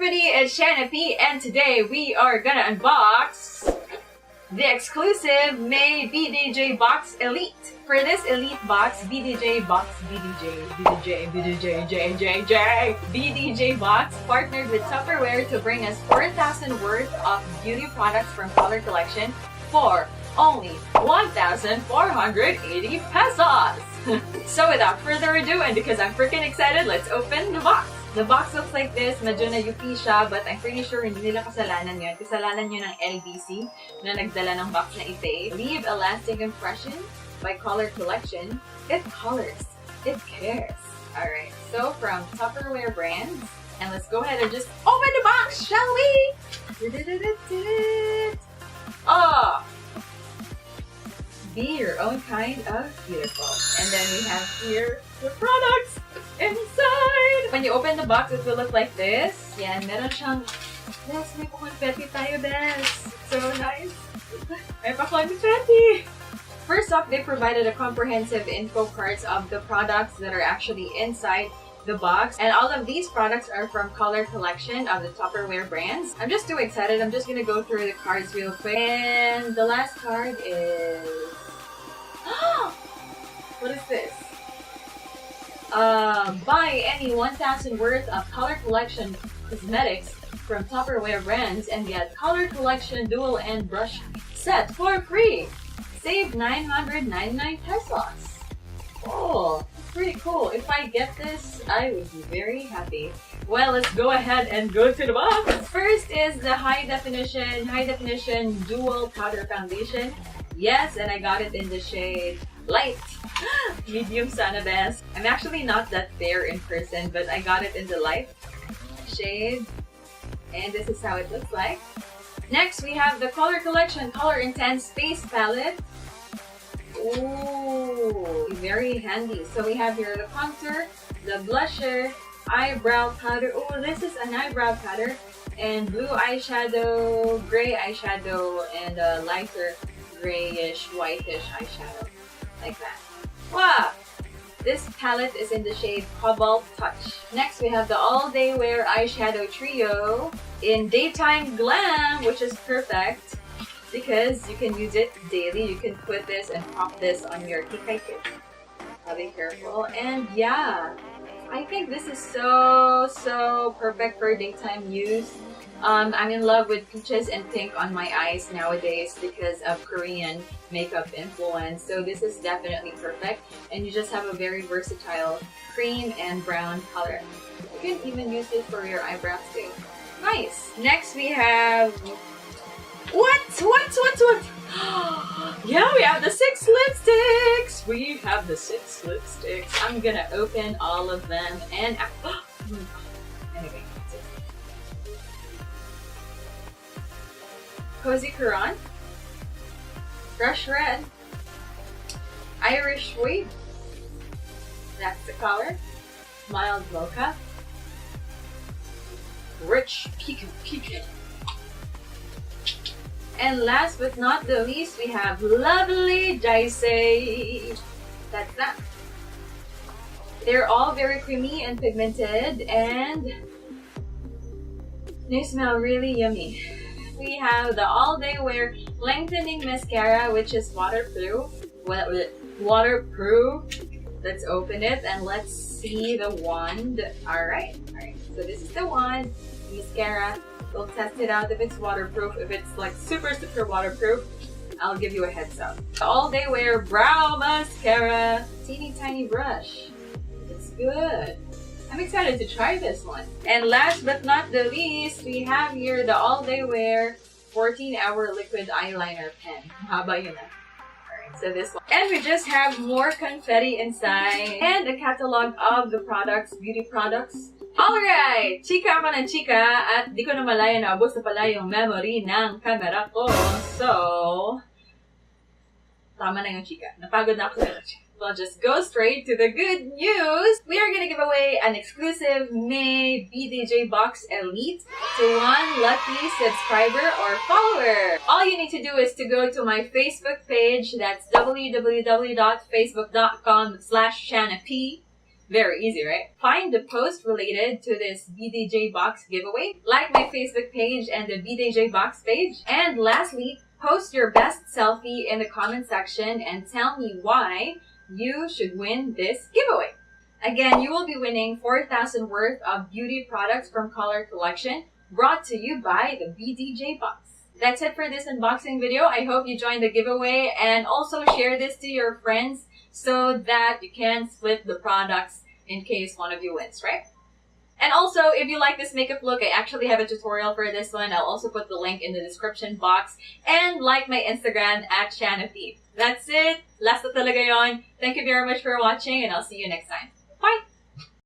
everybody, it's Xana P, and today we are gonna unbox the exclusive May BDJ Box Elite. For this Elite box, BDJ Box partnered with Tupperware to bring us 4,000 worth of beauty products from Color Collection for only 1,480 pesos. So without further ado, and because I'm freaking excited, let's open the box. The box looks like this. Medyo na-UP siya, but I'm pretty sure hindi nila kasalanan yun. Kasalanan yun ng LBC na nagdala ng box na ite. Leave a lasting impression by Color Collection. It colors. It cares. Alright, so from Tupperware brands. And let's go ahead and just open the box, shall we? Oh! Be your own kind of beautiful. And then we have here the products inside. When you open the box, it will look like this. Yan, meron siyang, yes, may pa-confetti tayo, bes. So nice. May pa-confetti. First off, they provided a comprehensive info cards of the products that are actually inside the box. And all of these products are from Color Collection of the Tupperware brands. I'm just too excited. I'm just gonna go through the cards real quick. And the last card is... What is this? Buy any 1,000 worth of Color Collection cosmetics from Tupperware brands and get Color Collection Dual End Brush Set for free. Save 999 pesos. Oh, pretty cool. If I get this, I would be very happy. Well, let's go ahead and go to the box. First is the high definition dual powder foundation. Yes, and I got it in the shade light. Medium sana best. I'm actually not that fair in person, but I got it in the light shade. And this is how it looks like. Next, we have the Color Collection Color Intense Face Palette. Ooh, very handy. So we have here the contour, the blusher, eyebrow powder. Oh, this is an eyebrow powder. And blue eyeshadow, gray eyeshadow, and a lighter grayish, whitish eyeshadow. Like that. Wow! This palette is in the shade Cobalt Touch. Next, we have the All Day Wear Eyeshadow Trio in Daytime Glam, which is perfect because you can use it daily. You can put this and pop this on your kikay kit. I'll be careful. And yeah, I think this is so perfect for daytime use. I'm in love with peaches and pink on my eyes nowadays because of Korean makeup influence. So this is definitely perfect. And you just have a very versatile cream and brown color. You can even use it for your eyebrows too. Nice! Next we have... What? Yeah, we have the 6 lipsticks! We have the 6 lipsticks. I'm gonna open all of them and... Anyway. Cozy Currant, Fresh Red, Irish Sweet, that's the color, Mild Mocha, Rich Pecan. And last but not the least, we have Lovely Dicey. That's that. They're all very creamy and pigmented, and they smell really yummy. We have the All Day Wear Lengthening Mascara, which is waterproof. Let's open it and let's see the wand. Alright. So this is the wand. Mascara. We'll test it out if it's waterproof. If it's like super waterproof, I'll give you a heads up. The All Day Wear Brow Mascara. Teeny tiny brush. It's good. I'm excited to try this one. And last but not the least, we have here the All Day Wear 14-Hour Liquid Eyeliner Pen. Haba yun na. Alright, so this one. And we just have more confetti inside. And a catalog of the products, beauty products. Alright! Chika ako ng chika at di ko na malaya na ubos na pala yung memory ng camera ko. So, tama na yung chika. Napagod na ako sa chika. We'll just go straight to the good news. We are gonna give away an exclusive May BDJ Box Elite to one lucky subscriber or follower. All you need to do is to go to my Facebook page. That's www.facebook.com/XanaP. Very easy, right? Find the post related to this BDJ Box giveaway, like my Facebook page and the BDJ Box page, and lastly, post your best selfie in the comment section and tell me why you should win this giveaway. Again, you will be winning 4,000 worth of beauty products from Color Collection, brought to you by the BDJ Box. That's it for this unboxing video. I hope you joined the giveaway and also share this to your friends so that you can split the products in case one of you wins, right? And also, if you like this makeup look, I actually have a tutorial for this one. I'll also put the link in the description box. And like my Instagram at xana. That's it. Last na talaga yon. Thank you very much for watching and I'll see you next time.